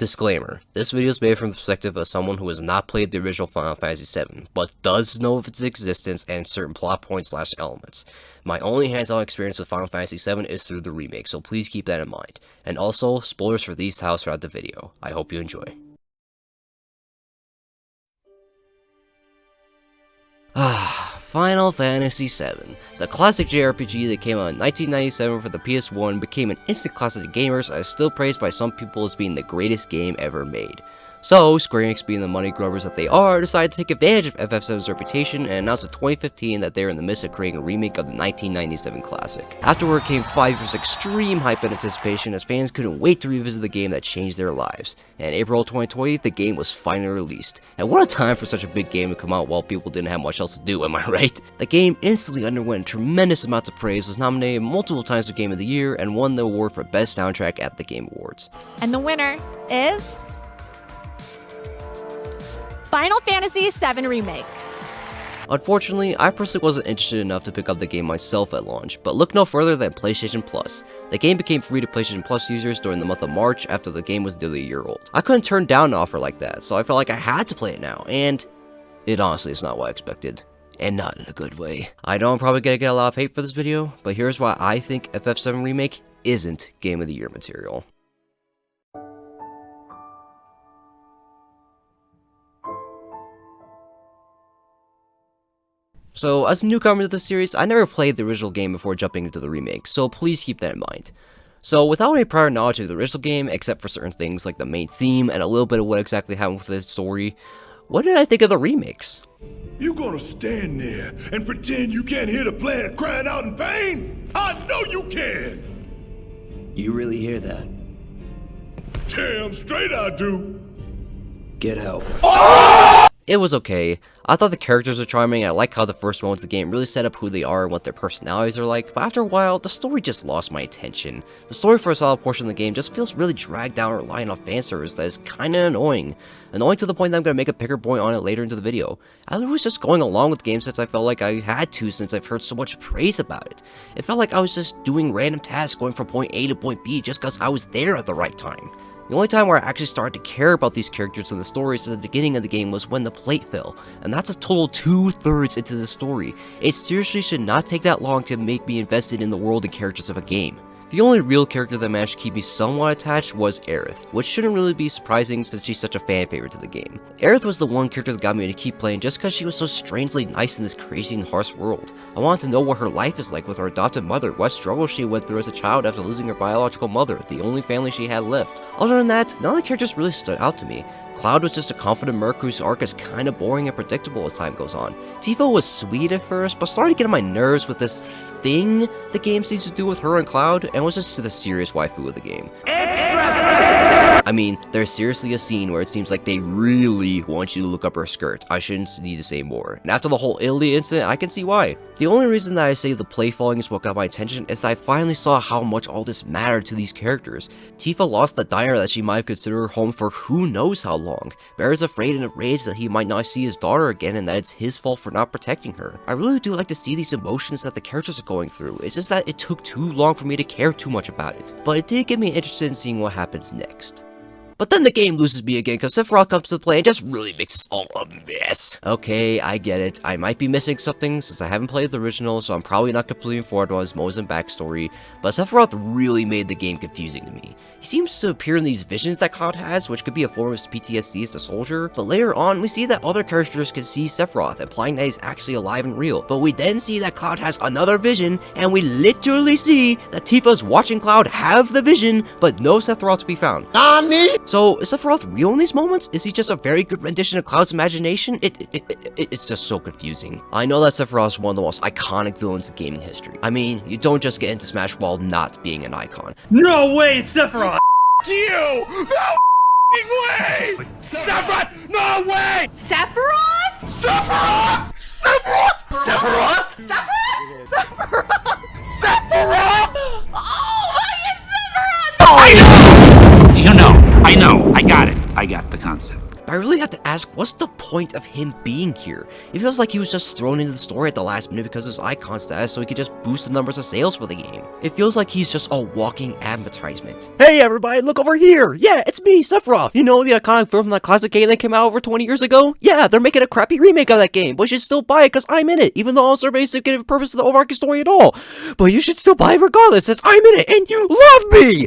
Disclaimer, this video is made from the perspective of someone who has not played the original Final Fantasy VII, but does know of its existence and certain plot points / elements. My only hands-on experience with Final Fantasy VII is through the remake, so please keep that in mind. And also, spoilers for these titles throughout the video. I hope you enjoy. Final Fantasy VII. The classic JRPG that came out in 1997 for the PS1 became an instant classic to gamers and is still praised by some people as being the greatest game ever made. So, Square Enix, being the money grubbers that they are, decided to take advantage of FF7's reputation and announced in 2015 that they were in the midst of creating a remake of the 1997 classic. Afterward came 5 years of extreme hype and anticipation as fans couldn't wait to revisit the game that changed their lives. And in April 2020, the game was finally released. And what a time for such a big game to come out while people didn't have much else to do, am I right? The game instantly underwent tremendous amounts of praise, was nominated multiple times for Game of the Year, and won the award for Best Soundtrack at the Game Awards. And the winner is Final Fantasy VII Remake. Unfortunately, I personally wasn't interested enough to pick up the game myself at launch, but look no further than PlayStation Plus. The game became free to PlayStation Plus users during the month of March after the game was nearly a year old. I couldn't turn down an offer like that, so I felt like I had to play it now, and it honestly is not what I expected. And not in a good way. I know I'm probably gonna get a lot of hate for this video, but here's why I think FF7 Remake isn't Game of the Year material. So, as a newcomer to the series, I never played the original game before jumping into the remake, so please keep that in mind. So, without any prior knowledge of the original game, except for certain things like the main theme and a little bit of what exactly happened with the story, what did I think of the remakes? You gonna stand there and pretend you can't hear the planet crying out in pain? I know you can! You really hear that? Damn straight I do! Get help. It was okay. I thought the characters were charming, and I like how the first moments of the game really set up who they are and what their personalities are like, but after a while, the story just lost my attention. The story for a solid portion of the game just feels really dragged down or relying on fanservice that is kinda annoying. Annoying to the point that I'm gonna make a bigger point on it later into the video. I was just going along with the game since I felt like I had to since I've heard so much praise about it. It felt like I was just doing random tasks going from point A to point B just cause I was there at the right time. The only time where I actually started to care about these characters and the stories at the beginning of the game was when the plate fell, and that's a total 2/3 into the story. It seriously should not take that long to make me invested in the world and characters of a game. The only real character that managed to keep me somewhat attached was Aerith, which shouldn't really be surprising since she's such a fan favorite to the game. Aerith was the one character that got me to keep playing just because she was so strangely nice in this crazy and harsh world. I wanted to know what her life is like with her adopted mother, what struggles she went through as a child after losing her biological mother, the only family she had left. Other than that, none of the characters really stood out to me. Cloud was just a confident merc whose arc is kinda boring and predictable as time goes on. Tifa was sweet at first, but started getting on my nerves with this thing the game seems to do with her and Cloud, and was just the serious waifu of the game. I mean, there's seriously a scene where it seems like they really want you to look up her skirt. I shouldn't need to say more. And after the whole Italy incident, I can see why. The only reason that I say the play falling is what got my attention is that I finally saw how much all this mattered to these characters. Tifa lost the diner that she might have considered her home for who knows how long. Barrett's afraid and enraged that he might not see his daughter again and that it's his fault for not protecting her. I really do like to see these emotions that the characters are going through. It's just that it took too long for me to care too much about it. But it did get me interested in seeing what happens next. But then the game loses me again because Sephiroth comes to play and just really makes this all a mess. Okay, I get it. I might be missing something since I haven't played the original, so I'm probably not completely informed on his motives and backstory, but Sephiroth really made the game confusing to me. He seems to appear in these visions that Cloud has, which could be a form of his PTSD as a soldier, but later on we see that other characters can see Sephiroth, implying that he's actually alive and real. But we then see that Cloud has another vision, and we literally see that Tifa's watching Cloud have the vision, but no Sephiroth to be found. NANI?! So, is Sephiroth real in these moments? Is he just a very good rendition of Cloud's imagination? It's just so confusing. I know that Sephiroth is one of the most iconic villains in gaming history. I mean, you don't just get into Smash while not being an icon. No way, it's Sephiroth! You! No way! Sephiroth! No way! Sephiroth? Sephiroth! Sephiroth! Sephiroth! Sephiroth? Sephiroth? Sephiroth! Oh, fucking Sephiroth! I know! You know, I know, I got it. I got the concept. but I really have to ask, what's the point of him being here? It feels like he was just thrown into the story at the last minute because of his icon status so he could just boost the numbers of sales for the game. It feels like he's just a walking advertisement. Hey everybody, look over here! Yeah, it's me, Sephiroth! You know the iconic film from that classic game that came out over 20 years ago? Yeah, they're making a crappy remake of that game, but you should still buy it because I'm in it, even though I'm not basically giving purpose to the overarching story at all. But you should still buy it regardless, since I'm in it and you love me!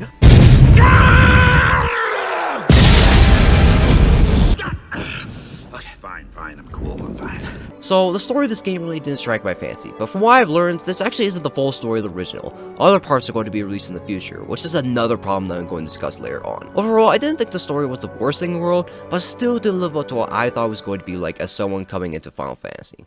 Okay, fine, I'm cool, I'm fine. So, the story of this game really didn't strike my fancy, but from what I've learned, this actually isn't the full story of the original. Other parts are going to be released in the future, which is another problem that I'm going to discuss later on. Overall, I didn't think the story was the worst thing in the world, but still didn't live up to what I thought it was going to be like as someone coming into Final Fantasy.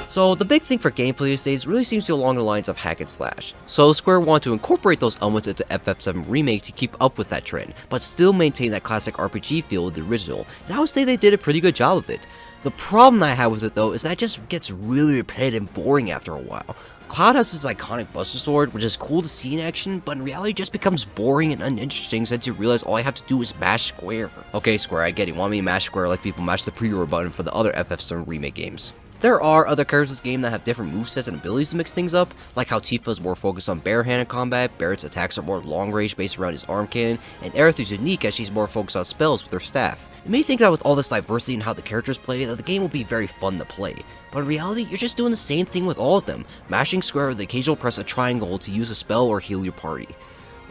So the big thing for gameplay these days really seems to be along the lines of hack and slash. So Square wanted to incorporate those elements into FF7 Remake to keep up with that trend, but still maintain that classic RPG feel of the original, and I would say they did a pretty good job of it. The problem I have with it though is that it just gets really repetitive and boring after a while. Cloud has this iconic Buster Sword, which is cool to see in action, but in reality just becomes boring and uninteresting since you realize all I have to do is mash square. Okay Square, I get it, you want me to mash square like people mash the pre-order button for the other FF7 Remake games. There are other characters in this game that have different movesets and abilities to mix things up, like how Tifa is more focused on barehanded combat, Barrett's attacks are more long range based around his arm cannon, and Aerith is unique as she's more focused on spells with her staff. You may think that with all this diversity in how the characters play, that the game will be very fun to play, but in reality, you're just doing the same thing with all of them, mashing square with the occasional press a triangle to use a spell or heal your party.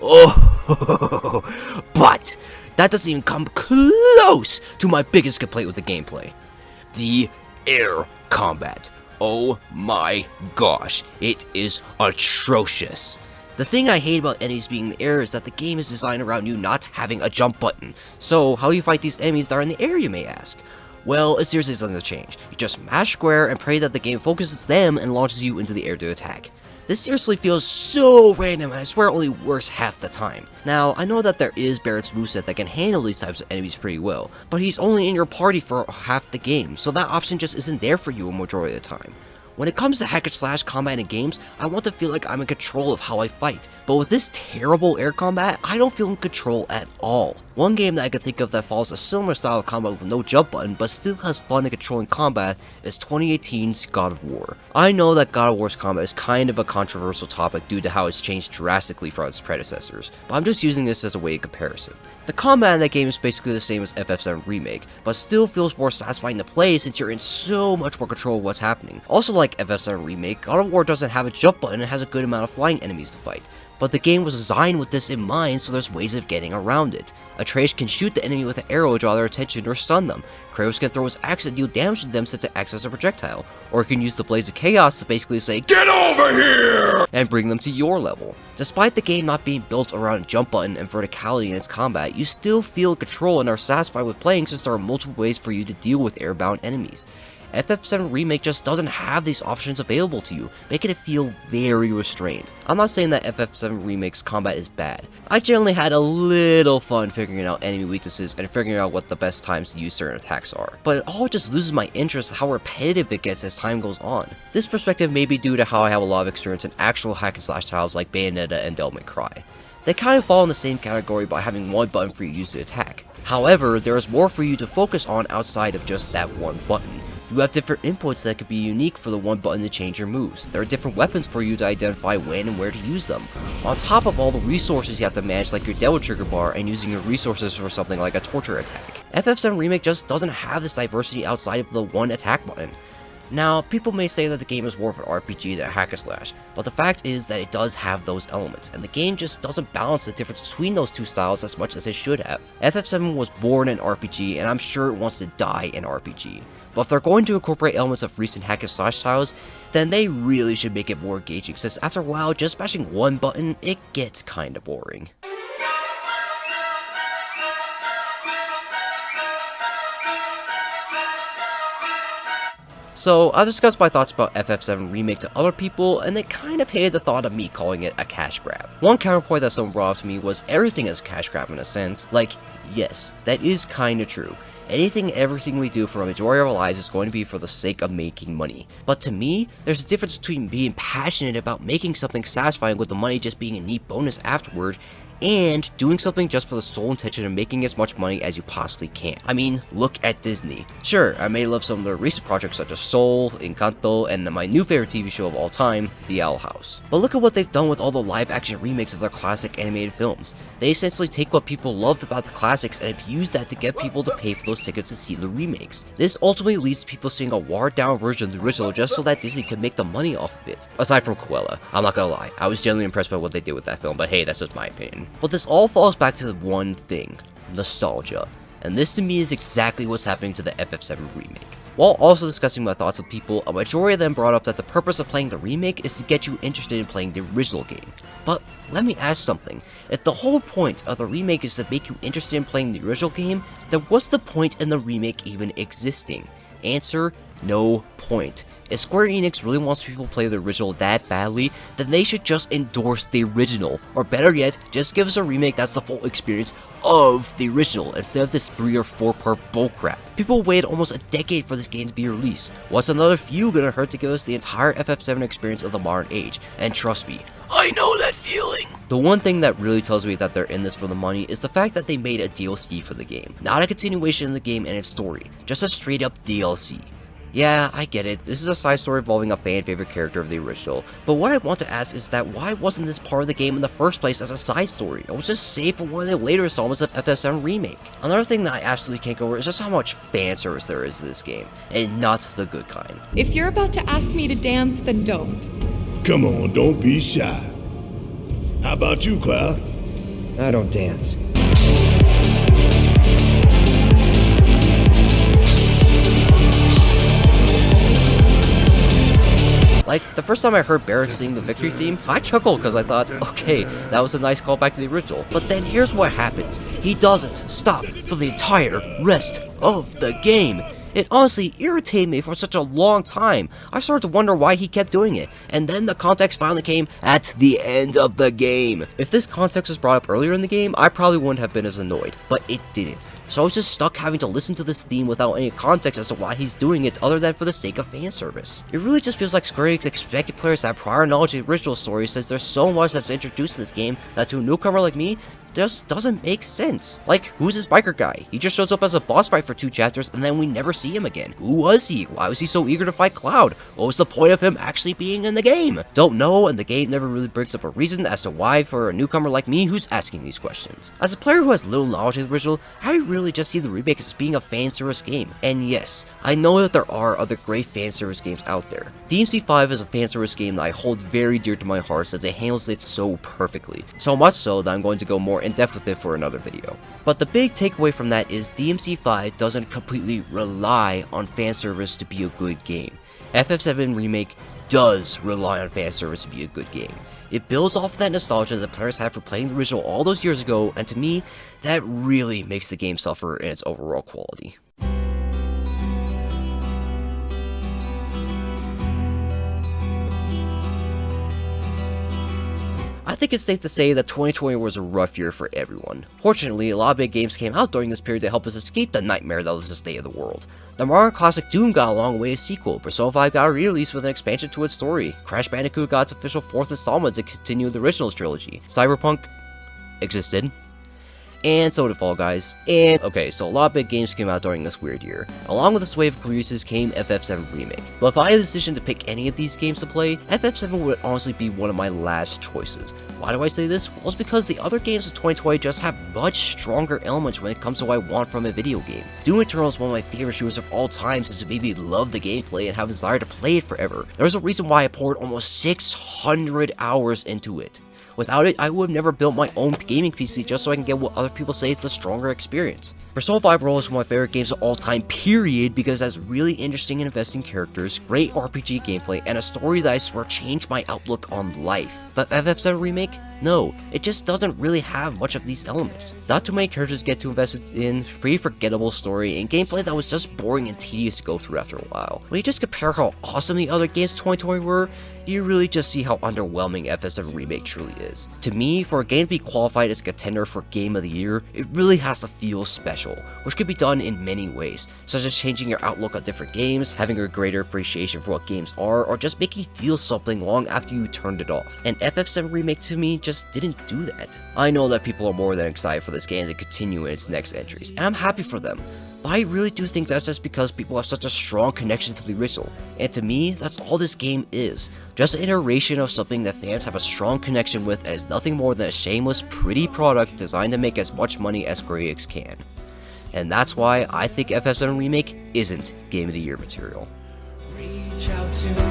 Oh, but that doesn't even come close to my biggest complaint with the gameplay. The air combat. Oh my gosh, it is atrocious. The thing I hate about enemies being in the air is that the game is designed around you not having a jump button. So how do you fight these enemies that are in the air, you may ask? Well, it seriously doesn't change. You just mash square and pray that the game focuses them and launches you into the air to attack. This seriously feels so random and I swear it only works half the time. Now, I know that there is Barrett's moveset that can handle these types of enemies pretty well, but he's only in your party for half the game, so that option just isn't there for you a majority of the time. When it comes to hack and slash combat in games, I want to feel like I'm in control of how I fight, but with this terrible air combat, I don't feel in control at all. One game that I can think of that follows a similar style of combat with no jump button, but still has fun in controlling combat, is 2018's God of War. I know that God of War's combat is kind of a controversial topic due to how it's changed drastically from its predecessors, but I'm just using this as a way of comparison. The combat in that game is basically the same as FF7 Remake, but still feels more satisfying to play since you're in so much more control of what's happening. Also like FF7 Remake, God of War doesn't have a jump button and has a good amount of flying enemies to fight. But the game was designed with this in mind, so there's ways of getting around it. Atreus can shoot the enemy with an arrow to draw their attention or stun them. Kratos can throw his axe and deal damage to them since it acts as a projectile. Or he can use the Blaze of Chaos to basically say, "Get over here!" and bring them to your level. Despite the game not being built around a jump button and verticality in its combat, you still feel control and are satisfied with playing since there are multiple ways for you to deal with airbound enemies. FF7 Remake just doesn't have these options available to you, making it feel very restrained. I'm not saying that FF7 Remake's combat is bad. I generally had a little fun figuring out enemy weaknesses and figuring out what the best times to use certain attacks are, but it all just loses my interest in how repetitive it gets as time goes on. This perspective may be due to how I have a lot of experience in actual hack and slash titles like Bayonetta and Devil May Cry. They kind of fall in the same category by having one button for you to use to attack. However, there is more for you to focus on outside of just that one button. You have different inputs that could be unique for the one button to change your moves. There are different weapons for you to identify when and where to use them. On top of all the resources you have to manage like your Devil Trigger bar and using your resources for something like a torture attack. FF7 Remake just doesn't have this diversity outside of the one attack button. Now, people may say that the game is more of an RPG than a hack and slash, but the fact is that it does have those elements, and the game just doesn't balance the difference between those two styles as much as it should have. FF7 was born an RPG, and I'm sure it wants to die an RPG. But if they're going to incorporate elements of recent hack and slash styles, then they really should make it more engaging, since after a while, just mashing one button, it gets kinda boring. So, I've discussed my thoughts about FF7 Remake to other people, and they kind of hated the thought of me calling it a cash grab. One counterpoint that someone brought up to me was everything is a cash grab in a sense. Like, yes, that is kinda true. Anything and everything we do for a majority of our lives is going to be for the sake of making money. But to me, there's a difference between being passionate about making something satisfying with the money just being a neat bonus afterward, and doing something just for the sole intention of making as much money as you possibly can. I mean, look at Disney. Sure, I may love some of their recent projects such as Soul, Encanto, and my new favorite TV show of all time, The Owl House. But look at what they've done with all the live-action remakes of their classic animated films. They essentially take what people loved about the classics and abuse that to get people to pay for those tickets to see the remakes. This ultimately leads to people seeing a watered-down version of the original just so that Disney could make the money off of it. Aside from Cruella, I'm not gonna lie, I was genuinely impressed by what they did with that film, but hey, that's just my opinion. But this all falls back to one thing: nostalgia. And this to me is exactly what's happening to the FF7 remake. While also discussing my thoughts with people, a majority of them brought up that the purpose of playing the remake is to get you interested in playing the original game. But let me ask something: if the whole point of the remake is to make you interested in playing the original game, then what's the point in the remake even existing? Answer: no point. If Square Enix really wants people to play the original that badly, then they should just endorse the original, or better yet, just give us a remake that's the full experience of the original, instead of this 3 or 4 part bullcrap. People waited almost a decade for this game to be released. What's another few gonna hurt to give us the entire FF7 experience of the modern age? And trust me, I know that feeling. The one thing that really tells me that they're in this for the money is the fact that they made a DLC for the game. Not a continuation of the game and its story, just a straight up DLC. Yeah, I get it, this is a side story involving a fan favorite character of the original, but what I want to ask is that why wasn't this part of the game in the first place as a side story? It was just saved for one of the later installments of FF7 Remake. Another thing that I absolutely can't go over is just how much fan service there is to this game, and not the good kind. If you're about to ask me to dance, then don't. Come on, don't be shy. How about you, Cloud? I don't dance. Like, the first time I heard Barrett sing the victory theme, I chuckled because I thought, okay, that was a nice callback to the original. But then here's what happens: he doesn't stop for the entire rest of the game. It honestly irritated me for such a long time. I started to wonder why he kept doing it, and then the context finally came at the end of the game. If this context was brought up earlier in the game, I probably wouldn't have been as annoyed, but it didn't. So I was just stuck having to listen to this theme without any context as to why he's doing it other than for the sake of fan service. It really just feels like Square Enix expected players to have prior knowledge of the original story, since there's so much that's introduced in this game that to a newcomer like me, just doesn't make sense. Like, who's this biker guy? He just shows up as a boss fight for 2 chapters and then we never see him again. Who was he? Why was he so eager to fight Cloud? What was the point of him actually being in the game? Don't know, and the game never really brings up a reason as to why for a newcomer like me who's asking these questions. As a player who has little knowledge of the original, I really just see the remake as being a fan service game. And yes, I know that there are other great fan service games out there. DMC5 is a fan service game that I hold very dear to my heart since it handles it so perfectly. So much so that I'm going to go more in depth with it for another video. But the big takeaway from that is DMC5 doesn't completely rely on fan service to be a good game. FF7 Remake does rely on fan service to be a good game. It builds off that nostalgia that players had for playing the original all those years ago, and to me, that really makes the game suffer in its overall quality. I think it's safe to say that 2020 was a rough year for everyone. Fortunately, a lot of big games came out during this period to help us escape the nightmare that was the state of the world. The modern classic Doom got a long way a sequel, Persona 5 got a re-release with an expansion to its story, Crash Bandicoot got its official 4th installment to continue the original trilogy, Cyberpunk existed, and so did Fall Guys. And okay, so a lot of big games came out during this weird year. Along with this wave of releases came FF7 Remake. But if I had the decision to pick any of these games to play, FF7 would honestly be one of my last choices. Why do I say this? Well, it's because the other games of 2020 just have much stronger elements when it comes to what I want from a video game. Doom Eternal is one of my favorite shooters of all time since it made me love the gameplay and have a desire to play it forever. There's a reason why I poured almost 600 hours into it. Without it, I would have never built my own gaming PC just so I can get what other people say is the stronger experience. Persona 5 Royal is one of my favorite games of all time, period, because it has really interesting and investing characters, great RPG gameplay, and a story that I swear changed my outlook on life. But FF7 Remake? No, it just doesn't really have much of these elements. Not too many characters get to invest in, pretty forgettable story, and gameplay that was just boring and tedious to go through after a while. When you just compare how awesome the other games of 2020 were, you really just see how underwhelming FF7 Remake truly is. To me, for a game to be qualified as a contender for Game of the Year, it really has to feel special, which could be done in many ways, such as changing your outlook on different games, having a greater appreciation for what games are, or just making you feel something long after you turned it off. And FF7 Remake to me just didn't do that. I know that people are more than excited for this game to continue in its next entries, and I'm happy for them. But I really do think that's just because people have such a strong connection to the original, and to me, that's all this game is. Just an iteration of something that fans have a strong connection with and is nothing more than a shameless, pretty product designed to make as much money as Square Enix can. And that's why I think FF7 Remake isn't Game of the Year material. Reach out to